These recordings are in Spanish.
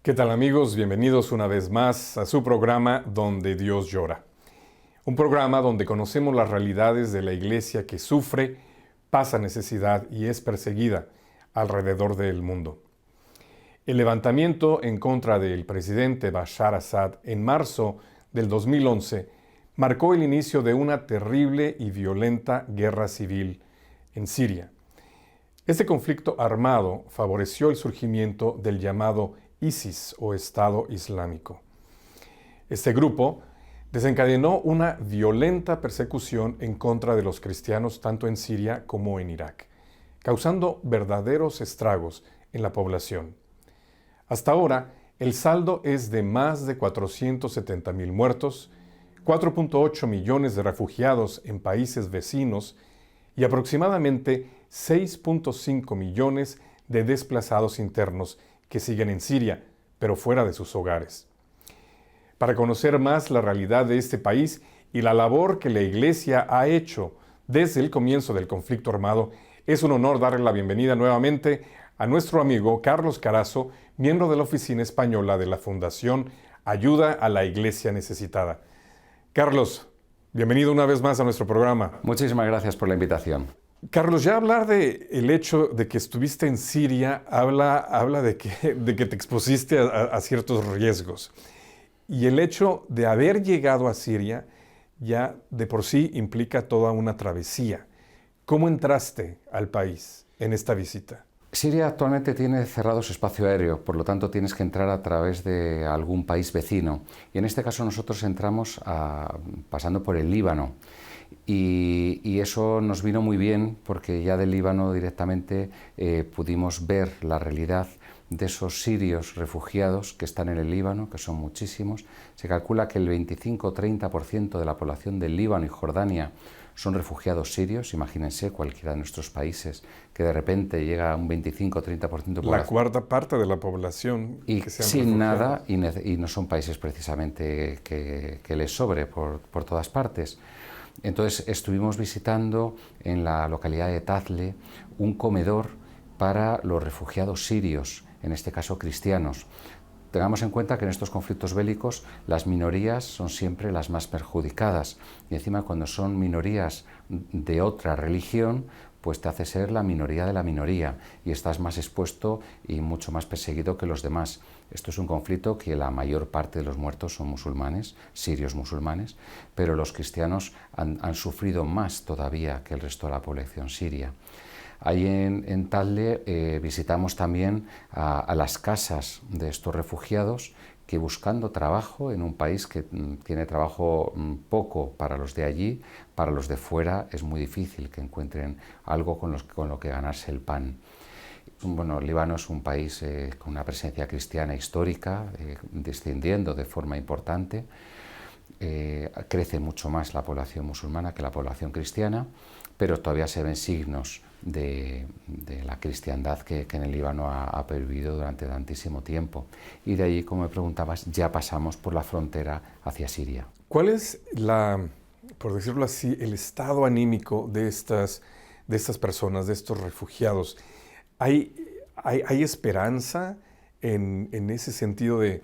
¿Qué tal amigos? Bienvenidos una vez más a su programa Donde Dios llora. Un programa donde conocemos las realidades de la iglesia que sufre, pasa necesidad y es perseguida alrededor del mundo. El levantamiento en contra del presidente Bashar Assad en marzo del 2011 marcó el inicio de una terrible y violenta guerra civil en Siria. Este conflicto armado favoreció el surgimiento del llamado ISIS o Estado Islámico. Este grupo desencadenó una violenta persecución en contra de los cristianos tanto en Siria como en Irak, causando verdaderos estragos en la población. Hasta ahora, el saldo es de más de 470,000 muertos, 4.8 millones de refugiados en países vecinos y aproximadamente 6.5 millones de desplazados internos que siguen en Siria, pero fuera de sus hogares. Para conocer más la realidad de este país y la labor que la Iglesia ha hecho desde el comienzo del conflicto armado, es un honor darle la bienvenida nuevamente a nuestro amigo Carlos Carazo, miembro de la Oficina Española de la Fundación Ayuda a la Iglesia Necesitada. Carlos, bienvenido una vez más a nuestro programa. Muchísimas gracias por la invitación. Carlos, ya hablar del hecho de que estuviste en Siria habla de que te expusiste a ciertos riesgos. Y el hecho de haber llegado a Siria ya de por sí implica toda una travesía. ¿Cómo entraste al país en esta visita? Siria actualmente tiene cerrado su espacio aéreo, por lo tanto tienes que entrar a través de algún país vecino. Y en este caso nosotros entramos pasando por el Líbano. Y eso nos vino muy bien porque ya del Líbano directamente pudimos ver la realidad de esos sirios refugiados que están en el Líbano, que son muchísimos. Se calcula que el 25-30% de la población del Líbano y Jordania son refugiados sirios. Imagínense cualquiera de nuestros países que de repente llega a un 25-30% de población. La cuarta parte de la población. Y sin nada, y no son países precisamente que les sobre por todas partes. Entonces estuvimos visitando en la localidad de Tazle un comedor para los refugiados sirios, en este caso cristianos. Tengamos en cuenta que en estos conflictos bélicos las minorías son siempre las más perjudicadas y encima cuando son minorías de otra religión, pues te hace ser la minoría de la minoría y estás más expuesto y mucho más perseguido que los demás. Esto es un conflicto que la mayor parte de los muertos son musulmanes, sirios musulmanes, pero los cristianos han sufrido más todavía que el resto de la población siria. Ahí en Tazle visitamos también a las casas de estos refugiados que buscando trabajo en un país que tiene trabajo poco para los de allí, para los de fuera es muy difícil que encuentren algo con lo que ganarse el pan. Bueno, Líbano es un país con una presencia cristiana histórica, descendiendo de forma importante. Crece mucho más la población musulmana que la población cristiana, pero todavía se ven signos de la cristiandad que en el Líbano ha pervivido durante tantísimo tiempo. Y de allí, como me preguntabas, ya pasamos por la frontera hacia Siria. ¿Cuál es por decirlo así, el estado anímico de estas personas, de estos refugiados? ¿Hay esperanza en ese sentido de,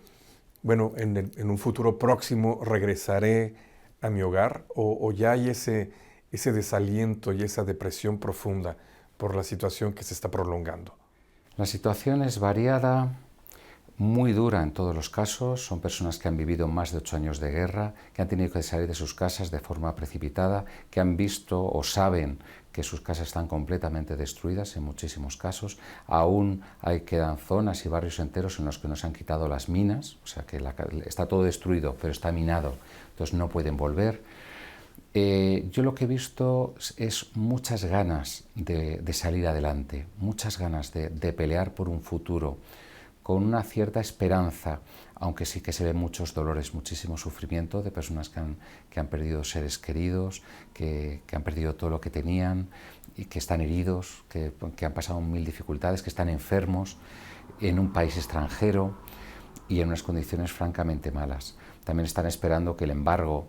bueno, en un futuro próximo regresaré a mi hogar? ¿O ya hay ese desaliento y esa depresión profunda por la situación que se está prolongando? La situación es variada, muy dura en todos los casos. Son personas que han vivido más de 8 años de guerra, que han tenido que salir de sus casas de forma precipitada, que han visto o saben que sus casas están completamente destruidas en muchísimos casos. Aún quedan zonas y barrios enteros en los que nos han quitado las minas, o sea que está todo destruido, pero está minado, entonces no pueden volver. Yo lo que he visto es muchas ganas de salir adelante, muchas ganas de pelear por un futuro, con una cierta esperanza, aunque sí que se ven muchos dolores, muchísimo sufrimiento de personas que han perdido seres queridos, que han perdido todo lo que tenían y que están heridos, que han pasado mil dificultades, que están enfermos en un país extranjero y en unas condiciones francamente malas. También están esperando que el embargo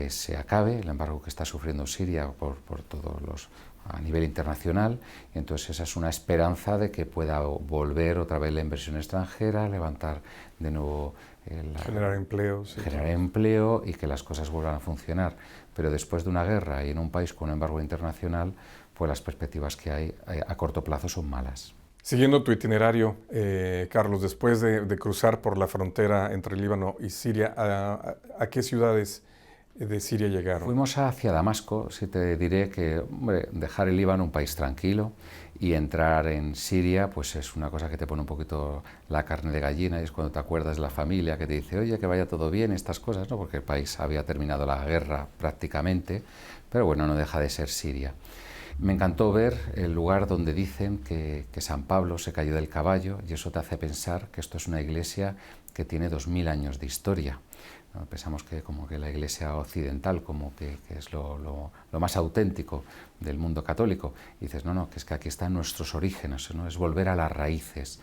se acabe, el embargo que está sufriendo Siria por todos los a nivel internacional, y entonces esa es una esperanza de que pueda volver otra vez la inversión extranjera, levantar de nuevo generar empleo, sí. Generar empleo y que las cosas vuelvan a funcionar. Pero después de una guerra y en un país con un embargo internacional, pues las perspectivas que hay a corto plazo son malas. Siguiendo tu itinerario, Carlos, después de cruzar por la frontera entre Líbano y Siria, ¿a qué ciudades de Siria llegaron? Fuimos hacia Damasco. Sí te diré que, hombre, dejar el Líbano, un país tranquilo, y entrar en Siria, pues es una cosa que te pone un poquito la carne de gallina, y es cuando te acuerdas de la familia que te dice, oye, que vaya todo bien, estas cosas, ¿no? Porque el país había terminado la guerra prácticamente, pero bueno, no deja de ser Siria. Me encantó ver el lugar donde dicen que San Pablo se cayó del caballo, y eso te hace pensar que esto es una iglesia que tiene 2000 años de historia. ¿No? Pensamos que como que la iglesia occidental como que es lo más auténtico del mundo católico. Y dices, no, que es que aquí están nuestros orígenes, ¿no? Es volver a las raíces.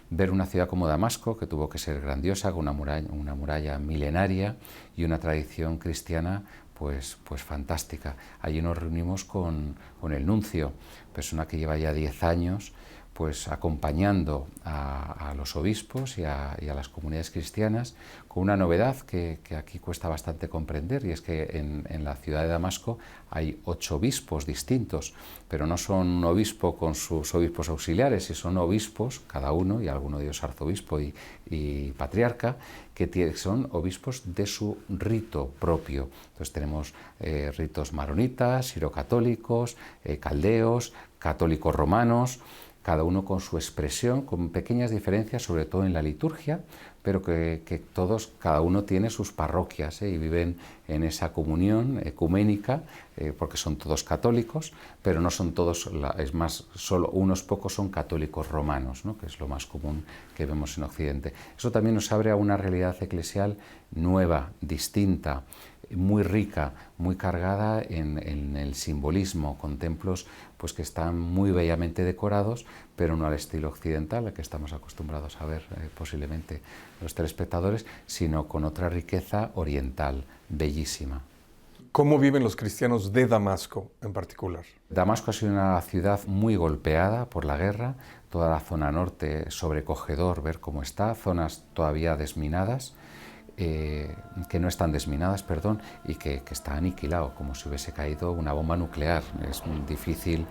Ver una ciudad como Damasco, que tuvo que ser grandiosa, con una muralla milenaria y una tradición cristiana pues fantástica. Allí nos reunimos con el nuncio, persona que lleva ya 10 años pues acompañando a los obispos y a las comunidades cristianas, con una novedad que aquí cuesta bastante comprender, y es que en la ciudad de Damasco hay 8 obispos distintos, pero no son un obispo con sus obispos auxiliares, y son obispos, cada uno, y alguno de ellos arzobispo y patriarca, que son obispos de su rito propio. Entonces tenemos ritos maronitas, sirocatólicos, caldeos, católicos romanos, cada uno con su expresión, con pequeñas diferencias, sobre todo en la liturgia, pero que todos, cada uno tiene sus parroquias y viven en esa comunión ecuménica, porque son todos católicos, pero no son todos, es más, solo unos pocos son católicos romanos, ¿no? Que es lo más común que vemos en Occidente. Eso también nos abre a una realidad eclesial nueva, distinta, muy rica, muy cargada en el simbolismo, con templos pues que están muy bellamente decorados, pero no al estilo occidental, al que estamos acostumbrados a ver posiblemente los telespectadores, sino con otra riqueza oriental, bellísima. ¿Cómo viven los cristianos de Damasco en particular? Damasco ha sido una ciudad muy golpeada por la guerra, toda la zona norte es sobrecogedor ver cómo está, zonas todavía desminadas, que no están desminadas, perdón, y que está aniquilado, como si hubiese caído una bomba nuclear. Es muy difícil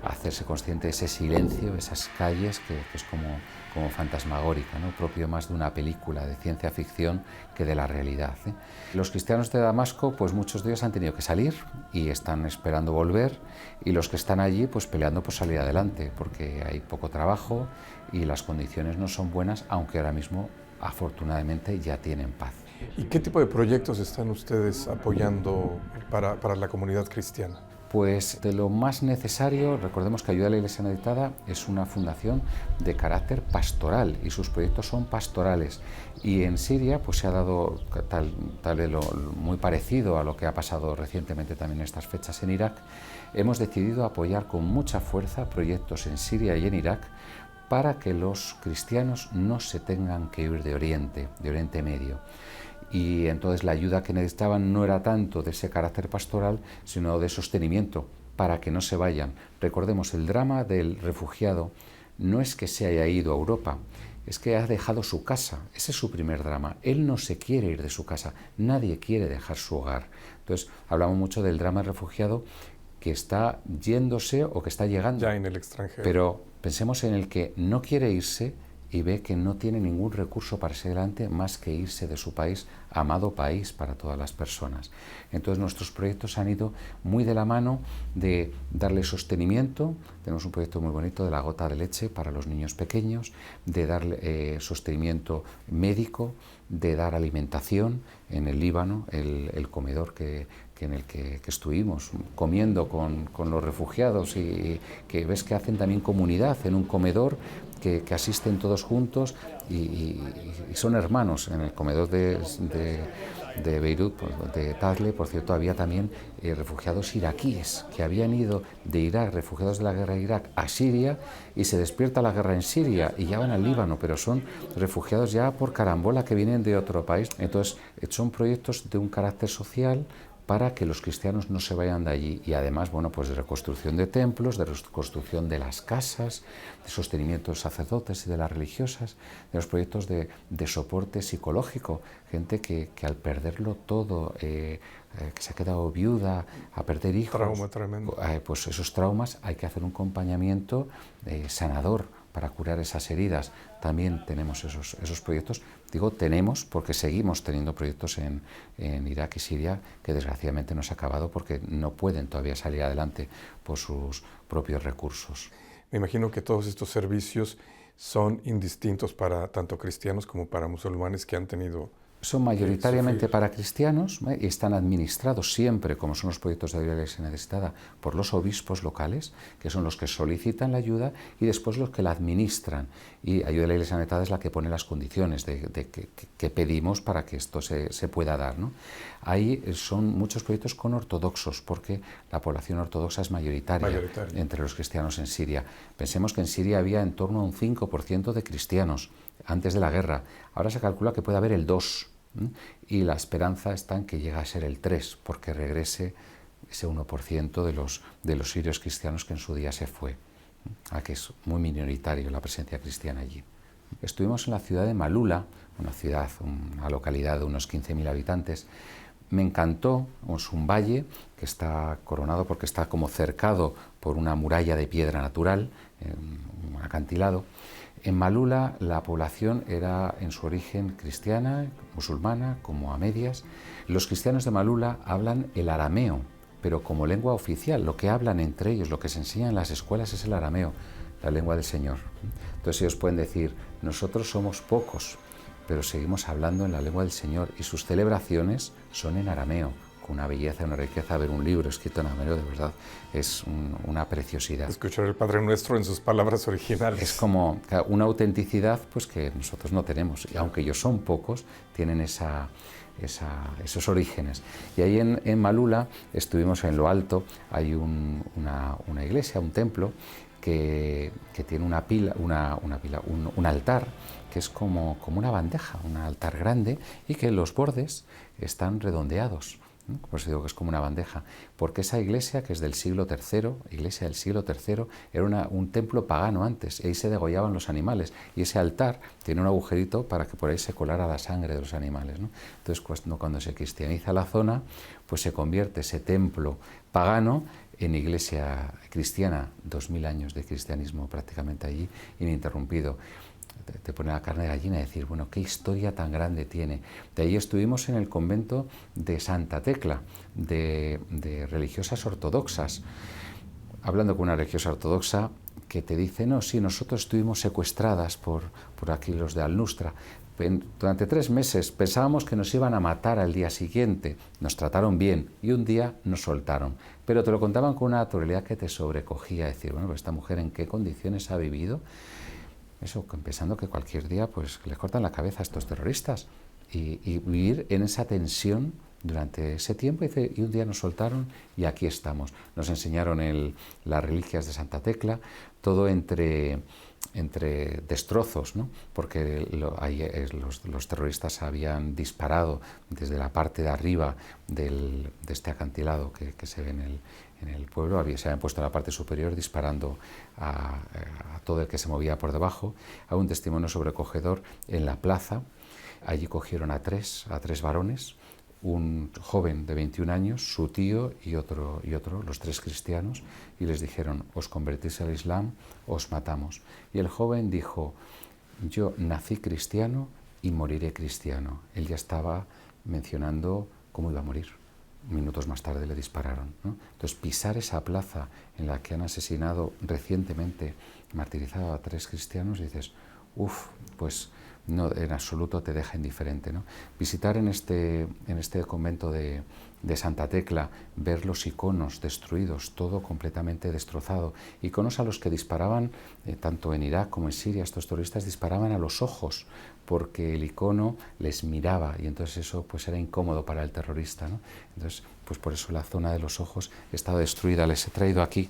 hacerse consciente de ese silencio, esas calles, que es como fantasmagórica, ¿no? Propio más de una película de ciencia ficción que de la realidad, ¿eh? Los cristianos de Damasco, pues muchos de ellos han tenido que salir y están esperando volver, y los que están allí, pues peleando por salir adelante, porque hay poco trabajo y las condiciones no son buenas, aunque ahora mismo afortunadamente ya tienen paz. ¿Y qué tipo de proyectos están ustedes apoyando para la comunidad cristiana? Pues de lo más necesario, recordemos que Ayuda a la Iglesia Necesitada es una fundación de carácter pastoral y sus proyectos son pastorales. Y en Siria pues se ha dado tal vez muy parecido a lo que ha pasado recientemente también en estas fechas en Irak. Hemos decidido apoyar con mucha fuerza proyectos en Siria y en Irak, para que los cristianos no se tengan que ir de Oriente Medio. Y entonces la ayuda que necesitaban no era tanto de ese carácter pastoral, sino de sostenimiento, para que no se vayan. Recordemos, el drama del refugiado no es que se haya ido a Europa, es que ha dejado su casa. Ese es su primer drama. Él no se quiere ir de su casa, nadie quiere dejar su hogar. Entonces hablamos mucho del drama del refugiado que está yéndose o que está llegando. Ya en el extranjero. Pero pensemos en el que no quiere irse y ve que no tiene ningún recurso para seguir adelante más que irse de su país, amado país para todas las personas. Entonces nuestros proyectos han ido muy de la mano de darle sostenimiento. Tenemos un proyecto muy bonito de la gota de leche para los niños pequeños, de darle sostenimiento médico, de dar alimentación en el Líbano, el comedor que en el que estuvimos, comiendo con los refugiados, y que ves que hacen también comunidad en un comedor, que asisten todos juntos y son hermanos. En el comedor de Beirut, de Tazle, por cierto, había también refugiados iraquíes que habían ido de Irak, refugiados de la guerra de Irak, a Siria, y se despierta la guerra en Siria y ya van al Líbano, pero son refugiados ya por carambola que vienen de otro país. Entonces, son proyectos de un carácter social para que los cristianos no se vayan de allí, y además, bueno, pues de reconstrucción de templos, de reconstrucción de las casas, de sostenimiento de sacerdotes y de las religiosas, de los proyectos de soporte psicológico, gente que al perderlo todo, que se ha quedado viuda, a perder hijos, trauma tremendo. Pues esos traumas hay que hacer un acompañamiento sanador para curar esas heridas. También tenemos esos proyectos. Digo tenemos porque seguimos teniendo proyectos en Irak y Siria que desgraciadamente no se ha acabado porque no pueden todavía salir adelante por sus propios recursos. Me imagino que todos estos servicios son indistintos para tanto cristianos como para musulmanes que han tenido... Son mayoritariamente para cristianos, y están administrados siempre, como son los proyectos de ayuda a la Iglesia necesitada, por los obispos locales, que son los que solicitan la ayuda y después los que la administran. Y ayuda a la Iglesia necesitada es la que pone las condiciones que pedimos para que esto se pueda dar, ¿no? Ahí son muchos proyectos con ortodoxos, porque la población ortodoxa es mayoritaria entre los cristianos en Siria. Pensemos que en Siria había en torno a un 5% de cristianos antes de la guerra. Ahora se calcula que puede haber el 2%. Y la esperanza está en que llegue a ser el 3%, porque regrese ese 1% de los sirios cristianos que en su día se fue, a que es muy minoritario la presencia cristiana allí. Estuvimos en la ciudad de Malula, una localidad de unos 15.000 habitantes. Me encantó, es un valle que está coronado porque está como cercado por una muralla de piedra natural, un acantilado. En Malula la población era en su origen cristiana, musulmana, como a medias. Los cristianos de Malula hablan el arameo, pero como lengua oficial. Lo que hablan entre ellos, lo que se enseña en las escuelas es el arameo, la lengua del Señor. Entonces ellos pueden decir, nosotros somos pocos, pero seguimos hablando en la lengua del Señor, y sus celebraciones son en arameo, con una belleza, una riqueza. Ver un libro escrito en arameo, de verdad, es una preciosidad. Escuchar el Padre Nuestro en sus palabras originales. Es como una autenticidad pues que nosotros no tenemos, y aunque ellos son pocos, tienen esos orígenes. Y ahí en Malula estuvimos en lo alto, hay una iglesia, un templo, que tiene un altar, que es como una bandeja, un altar grande, y que los bordes están redondeados. Por eso digo que es como una bandeja, porque esa iglesia, que es del siglo III, iglesia del siglo III, era un templo pagano antes, y ahí se degollaban los animales, y ese altar tiene un agujerito para que por ahí se colara la sangre de los animales, ¿no? Entonces, cuando se cristianiza la zona, pues se convierte ese templo pagano en iglesia cristiana. 2000 años de cristianismo prácticamente allí, ininterrumpido. Te pone la carne de gallina y decir, bueno, qué historia tan grande tiene. De ahí estuvimos en el convento de Santa Tecla, de religiosas ortodoxas, hablando con una religiosa ortodoxa que te dice, no, sí, nosotros estuvimos secuestradas por aquí los de Al-Nusra. Durante 3 meses pensábamos que nos iban a matar al día siguiente, nos trataron bien y un día nos soltaron, pero te lo contaban con una naturalidad que te sobrecogía, decir, bueno, pues esta mujer en qué condiciones ha vivido. Eso, pensando que cualquier día pues les cortan la cabeza a estos terroristas, y vivir en esa tensión durante ese tiempo, y un día nos soltaron y aquí estamos. Nos enseñaron las reliquias de Santa Tecla, todo entre destrozos, ¿no? Porque los terroristas habían disparado desde la parte de arriba de este acantilado que se ve en el pueblo, se habían puesto en la parte superior disparando a todo el que se movía por debajo. Hay un testimonio sobrecogedor en la plaza. Allí cogieron a tres varones, un joven de 21 años, su tío y otro, los 3 cristianos, y les dijeron, os convertís al Islam, os matamos. Y el joven dijo, yo nací cristiano y moriré cristiano. Él ya estaba mencionando cómo iba a morir. Minutos más tarde le dispararon, ¿no? Entonces, pisar esa plaza en la que han asesinado recientemente, martirizado a 3 cristianos, dices, pues no, en absoluto te deja indiferente, ¿no? Visitar en este convento de Santa Tecla, ver los iconos destruidos, todo completamente destrozado, iconos a los que disparaban, tanto en Irak como en Siria, estos terroristas disparaban a los ojos, porque el icono les miraba y entonces eso pues era incómodo para el terrorista, ¿no? Entonces, pues por eso la zona de los ojos estaba destruida. Les he traído aquí,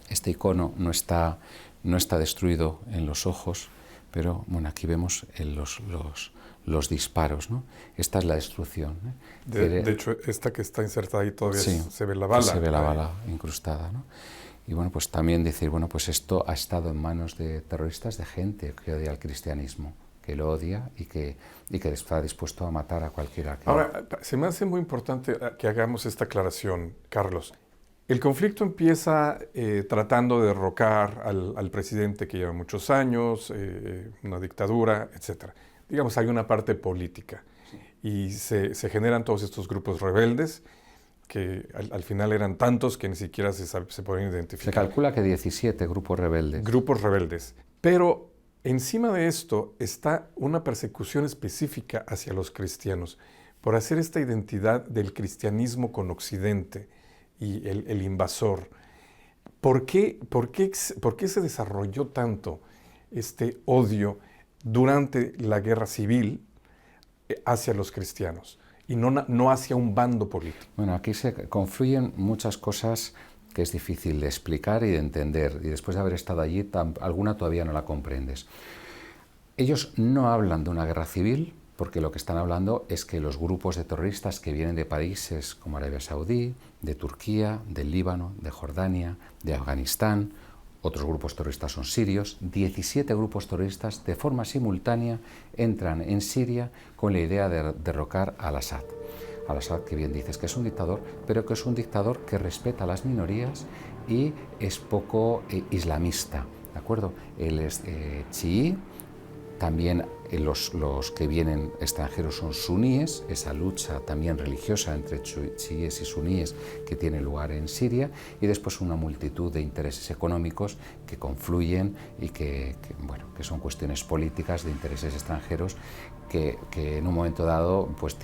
este icono no está destruido en los ojos, pero bueno, aquí vemos los disparos, ¿no? Esta es la destrucción, ¿eh? De hecho, esta que está insertada ahí todavía sí, se ve la bala. Se ve la bala incrustada, ¿no? Y bueno, pues también decir, bueno, pues esto ha estado en manos de terroristas, de gente que odia al cristianismo, que lo odia y que está dispuesto a matar a cualquiera. Ahora, se me hace muy importante que hagamos esta aclaración, Carlos. El conflicto empieza tratando de derrocar al presidente que lleva muchos años, una dictadura, etc. Digamos, hay una parte política. Sí. Y se generan todos estos grupos rebeldes que al final eran tantos que ni siquiera se pueden identificar. Se calcula que 17 grupos rebeldes. Grupos rebeldes. Pero encima de esto está una persecución específica hacia los cristianos por hacer esta identidad del cristianismo con Occidente y el invasor. ¿Por qué se desarrolló tanto este odio durante la guerra civil hacia los cristianos y no hacia un bando político? Bueno, aquí se confluyen muchas cosas que es difícil de explicar y de entender, y después de haber estado allí, alguna todavía no la comprendes. Ellos no hablan de una guerra civil, porque lo que están hablando es que los grupos de terroristas que vienen de países como Arabia Saudí, de Turquía, del Líbano, de Jordania, de Afganistán, otros grupos terroristas son sirios, 17 grupos terroristas de forma simultánea entran en Siria con la idea de derrocar al-Assad. Al-Assad, que bien dices que es un dictador, pero que es un dictador que respeta a las minorías y es poco islamista, ¿de acuerdo? Él es chií. También los que vienen extranjeros son suníes, esa lucha también religiosa entre chiíes y suníes que tiene lugar en Siria, y después una multitud de intereses económicos que confluyen y que son cuestiones políticas de intereses extranjeros que en un momento dado pues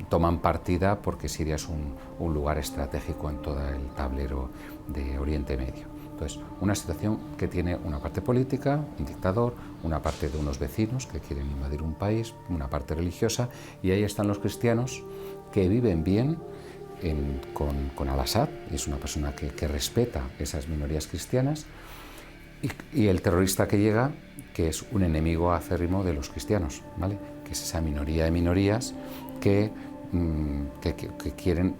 toman partida porque Siria es un lugar estratégico en todo el tablero de Oriente Medio. Entonces, una situación que tiene una parte política, un dictador, una parte de unos vecinos que quieren invadir un país, una parte religiosa, y ahí están los cristianos que viven bien con al-Assad, es una persona que respeta esas minorías cristianas, y el terrorista que llega, que es un enemigo acérrimo de los cristianos, ¿vale? Que es esa minoría de minorías que quieren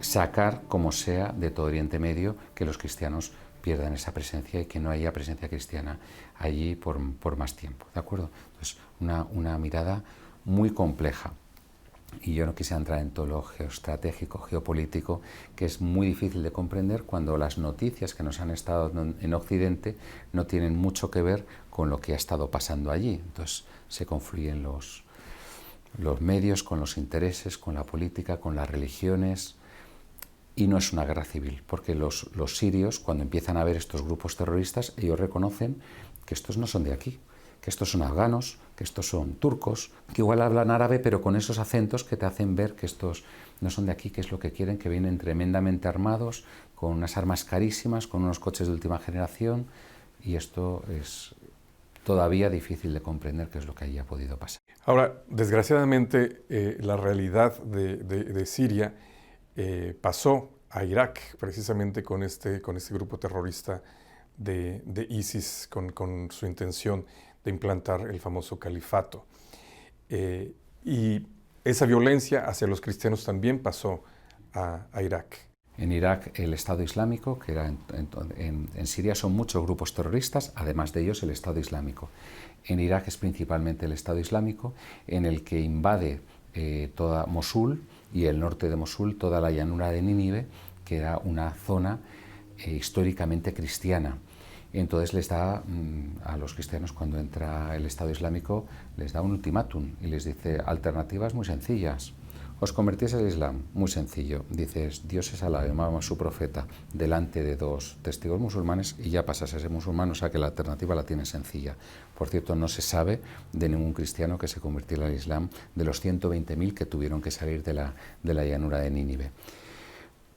sacar, como sea, de todo Oriente Medio, que los cristianos pierdan esa presencia y que no haya presencia cristiana allí por más tiempo, ¿de acuerdo? Entonces, una mirada muy compleja. Y yo no quise entrar en todo lo geoestratégico, geopolítico, que es muy difícil de comprender cuando las noticias que nos han estado en Occidente no tienen mucho que ver con lo que ha estado pasando allí. Entonces, se confluyen los medios con los intereses, con la política, con las religiones. Y no es una guerra civil, porque los sirios, cuando empiezan a ver estos grupos terroristas, ellos reconocen que estos no son de aquí, que estos son afganos, que estos son turcos, que igual hablan árabe, pero con esos acentos que te hacen ver que estos no son de aquí, que es lo que quieren, que vienen tremendamente armados, con unas armas carísimas, con unos coches de última generación, y esto es todavía difícil de comprender qué es lo que allí ha podido pasar. Ahora, desgraciadamente, la realidad de Siria pasó a Irak, precisamente con este grupo terrorista de ISIS, con su intención de implantar el famoso califato. Y esa violencia hacia los cristianos también pasó a Irak. En Irak el Estado Islámico, que era en Siria son muchos grupos terroristas, además de ellos el Estado Islámico. En Irak es principalmente el Estado Islámico, en el que invade toda Mosul y el norte de Mosul, toda la llanura de Nínive, que era una zona históricamente cristiana. Entonces les da a los cristianos, cuando entra el Estado Islámico, les da un ultimátum y les dice alternativas muy sencillas. os convertís al Islam, muy sencillo, dices Dios es Alá, Mahoma su profeta, delante de dos testigos musulmanes y ya pasas a ser musulmán, o sea que la alternativa la tienes sencilla. Por cierto, no se sabe de ningún cristiano que se convirtiera al Islam de los 120.000 que tuvieron que salir de la llanura de Nínive.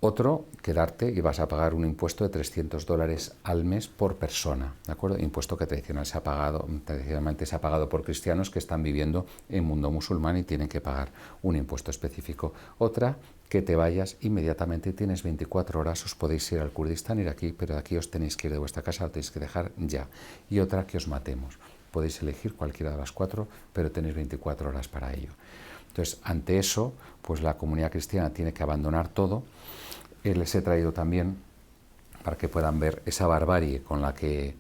Otro, quedarte y vas a pagar un impuesto de $300 al mes por persona, ¿de acuerdo? Impuesto que tradicionalmente se ha pagado por cristianos que están viviendo en mundo musulmán y tienen que pagar un impuesto específico. Otra, que te vayas inmediatamente, tienes 24 horas, os podéis ir al Kurdistán iraquí, pero de aquí os tenéis que ir de vuestra casa, lo tenéis que dejar ya. Y otra, que os matemos. Podéis elegir cualquiera de las cuatro, pero tenéis 24 horas para ello. Entonces, ante eso, pues la comunidad cristiana tiene que abandonar todo. Les he traído también, para que puedan ver esa barbarie con la que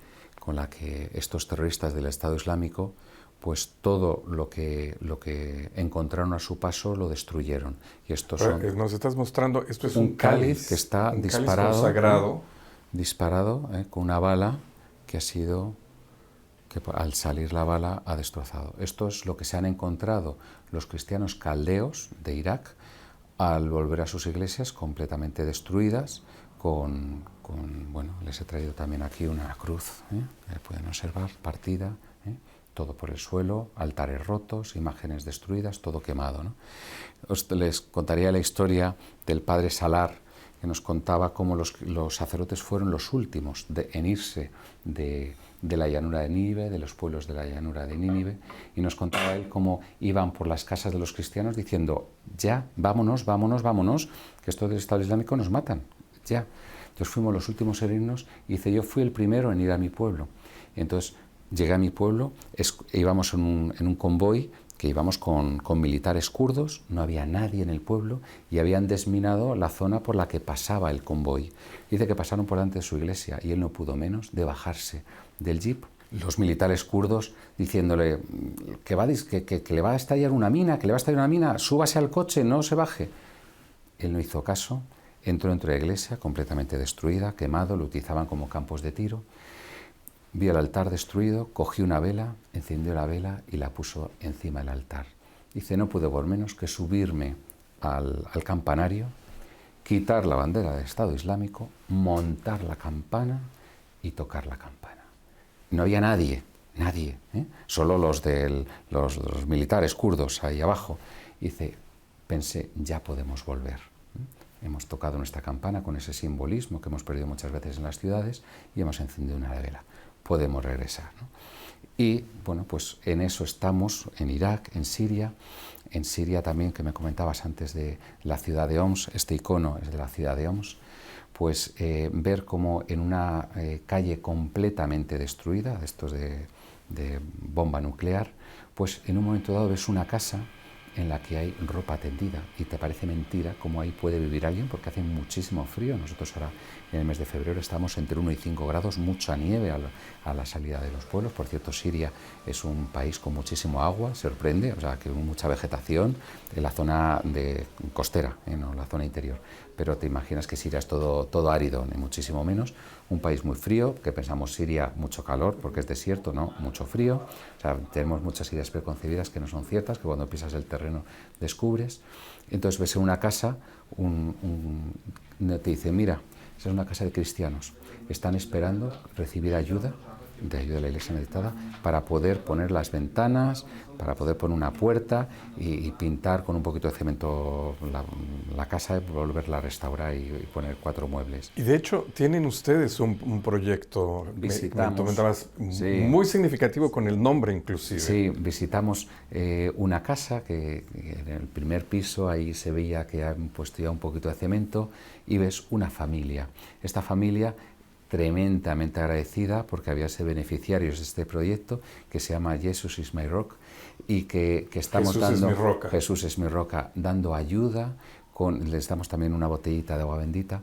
estos terroristas del Estado Islámico, pues todo lo que encontraron a su paso lo destruyeron. Y estos son... Nos estás mostrando, esto es un cáliz que está disparado con una bala que ha sido... que al salir la bala ha destrozado. Esto es lo que se han encontrado los cristianos caldeos de Irak al volver a sus iglesias completamente destruidas, bueno, les he traído también aquí una cruz, que pueden observar, partida, todo por el suelo, altares rotos, imágenes destruidas, todo quemado, ¿no? Les contaría la historia del padre Salar, que nos contaba cómo los sacerdotes fueron los últimos en irse de la llanura de Nínive, de los pueblos de la llanura de Nínive, y nos contaba él cómo iban por las casas de los cristianos diciendo, ya, vámonos, vámonos, vámonos, que estos del Estado Islámico nos matan, ya. Entonces fuimos los últimos en irnos, y dice, yo fui el primero en ir a mi pueblo. Y entonces llegué a mi pueblo, íbamos en un convoy, que íbamos con militares kurdos, no había nadie en el pueblo y habían desminado la zona por la que pasaba el convoy. Dice que pasaron por delante de su iglesia y él no pudo menos de bajarse del jeep. Los militares kurdos diciéndole que le va a estallar una mina, súbase al coche, no se baje. Él no hizo caso, entró dentro de la iglesia completamente destruida, quemado, lo utilizaban como campos de tiro. Vio el altar destruido, cogió una vela, encendió la vela y la puso encima del altar. Dice, no pude por menos que subirme al campanario, quitar la bandera del Estado Islámico, montar la campana y tocar la campana. No había nadie, solo los militares kurdos ahí abajo. Dice, pensé, ya podemos volver. Hemos tocado nuestra campana con ese simbolismo que hemos perdido muchas veces en las ciudades y hemos encendido una vela. Podemos regresar, ¿no? Y bueno, pues en eso estamos en Irak, en Siria también, que me comentabas antes de la ciudad de Homs, este icono es de la ciudad de Homs, pues ver cómo en una calle completamente destruida, de estos de bomba nuclear, pues en un momento dado ves una casa en la que hay ropa tendida y te parece mentira cómo ahí puede vivir alguien porque hace muchísimo frío. Nosotros ahora en el mes de febrero estamos entre 1 y 5 grados, mucha nieve a la salida de los pueblos. Por cierto, Siria es un país con muchísimo agua, sorprende, o sea, que mucha vegetación en la zona costera, no la zona interior. Pero te imaginas que Siria es todo árido, ni muchísimo menos. Un país muy frío, que pensamos Siria mucho calor porque es desierto, no, mucho frío. O sea, tenemos muchas ideas preconcebidas que no son ciertas, que cuando pisas el terreno descubres. Entonces ves en una casa, te dice, mira, esa es una casa de cristianos, están esperando recibir ayuda de la Iglesia Meditada para poder poner las ventanas, para poder poner una puerta y pintar con un poquito de cemento la casa, volverla a restaurar y poner 4 muebles. Y de hecho tienen ustedes un proyecto, visitamos, sí, muy significativo con el nombre inclusive. Sí, visitamos una casa que en el primer piso ahí se veía que han puesto ya un poquito de cemento y ves una familia. Esta familia tremendamente agradecida porque había sido beneficiarios de este proyecto que se llama Jesus is my rock y que estamos Jesús es mi roca, dando ayuda, les damos también una botellita de agua bendita,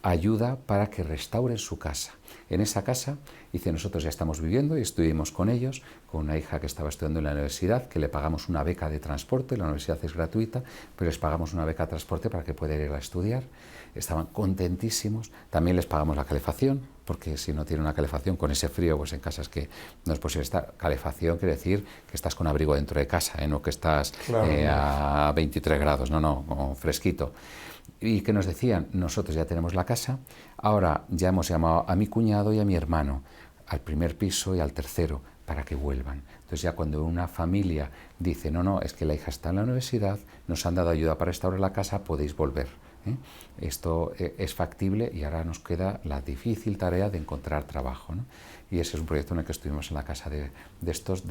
ayuda para que restauren su casa. En esa casa, dice, nosotros ya estamos viviendo y estuvimos con ellos, con una hija que estaba estudiando en la universidad, que le pagamos una beca de transporte, la universidad es gratuita, pero les pagamos una beca de transporte para que pueda ir a estudiar. Estaban contentísimos, también les pagamos la calefacción, porque si no tiene una calefacción con ese frío, pues en casa es que no es posible estar. Calefacción quiere decir que estás con abrigo dentro de casa, no que estás a 23 grados, no, fresquito. Y que nos decían, nosotros ya tenemos la casa, ahora ya hemos llamado a mi cuñado y a mi hermano, al primer piso y al tercero, para que vuelvan. Entonces ya cuando una familia dice, no, es que la hija está en la universidad, nos han dado ayuda para restaurar la casa, podéis volver. Esto es factible y ahora nos queda la difícil tarea de encontrar trabajo, ¿no? Y ese es un proyecto en el que estuvimos en la casa de estos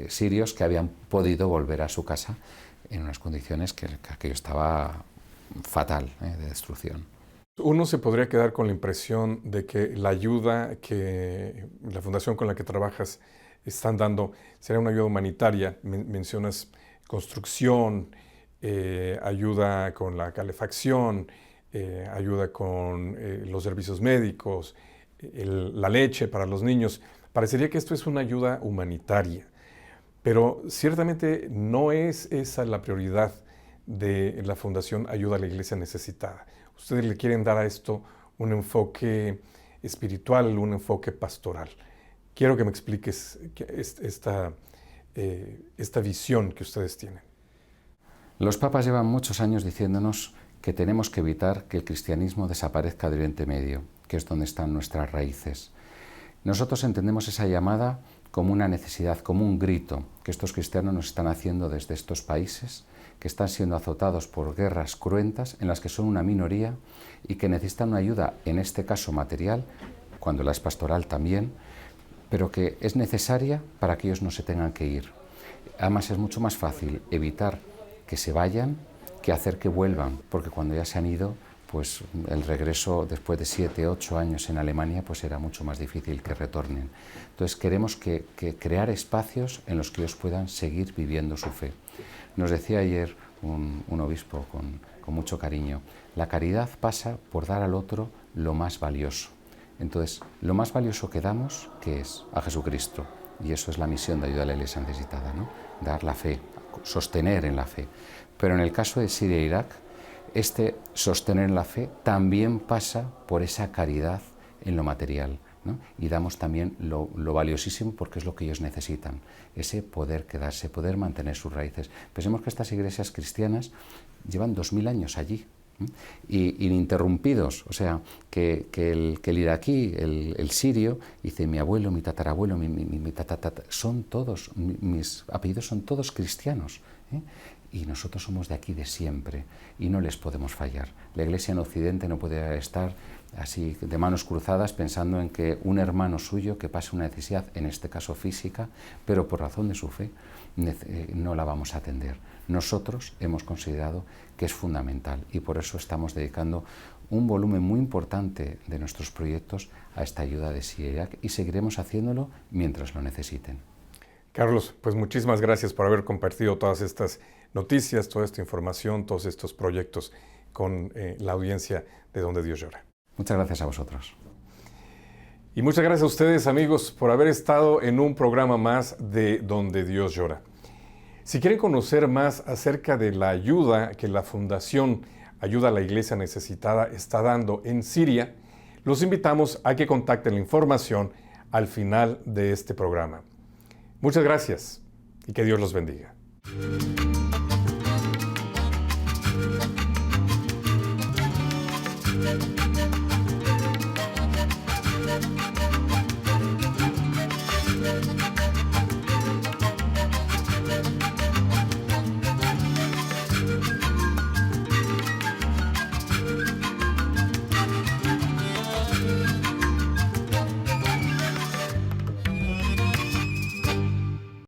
sirios que habían podido volver a su casa en unas condiciones que aquello estaba fatal, de destrucción. Uno se podría quedar con la impresión de que la ayuda que la fundación con la que trabajas están dando será una ayuda humanitaria. Mencionas construcción, ayuda con la calefacción, ayuda con los servicios médicos, la leche para los niños. Parecería que esto es una ayuda humanitaria, pero ciertamente no es esa la prioridad de la Fundación Ayuda a la Iglesia Necesitada. Ustedes le quieren dar a esto un enfoque espiritual, un enfoque pastoral. Quiero que me expliques esta visión que ustedes tienen. Los papas llevan muchos años diciéndonos que tenemos que evitar que el cristianismo desaparezca de Oriente Medio, que es donde están nuestras raíces. Nosotros entendemos esa llamada como una necesidad, como un grito que estos cristianos nos están haciendo desde estos países que están siendo azotados por guerras cruentas en las que son una minoría y que necesitan una ayuda, en este caso material, cuando la es pastoral también, pero que es necesaria para que ellos no se tengan que ir. Además es mucho más fácil evitar que se vayan que hacer que vuelvan, porque cuando ya se han ido, pues el regreso después de 7, 8 años en Alemania pues era mucho más difícil que retornen. Entonces queremos que crear espacios en los que ellos puedan seguir viviendo su fe. Nos decía ayer un obispo con mucho cariño, la caridad pasa por dar al otro lo más valioso. Entonces, lo más valioso que damos, ¿qué es? A Jesucristo. Y eso es la misión de ayuda a la Iglesia necesitada, ¿no? Dar la fe, sostener en la fe. Pero en el caso de Siria e Irak, este sostener en la fe también pasa por esa caridad en lo material, ¿no? Y damos también lo valiosísimo porque es lo que ellos necesitan, ese poder quedarse, poder mantener sus raíces. Pensemos que estas iglesias cristianas llevan 2000 años allí, y ininterrumpidos, o sea, que el iraquí, el sirio, dice mi abuelo, mi tatarabuelo, mi tatatata, son todos, mis apellidos son todos cristianos, y nosotros somos de aquí de siempre y no les podemos fallar. La Iglesia en Occidente no puede estar así de manos cruzadas pensando en que un hermano suyo que pase una necesidad, en este caso física, pero por razón de su fe, no la vamos a atender. Nosotros hemos considerado que es fundamental y por eso estamos dedicando un volumen muy importante de nuestros proyectos a esta ayuda de Siria e Irak y seguiremos haciéndolo mientras lo necesiten. Carlos, pues muchísimas gracias por haber compartido todas estas noticias, toda esta información, todos estos proyectos con la audiencia de Donde Dios Llora. Muchas gracias a vosotros. Y muchas gracias a ustedes, amigos, por haber estado en un programa más de Donde Dios Llora. Si quieren conocer más acerca de la ayuda que la Fundación Ayuda a la Iglesia Necesitada está dando en Siria, los invitamos a que contacten la información al final de este programa. Muchas gracias y que Dios los bendiga.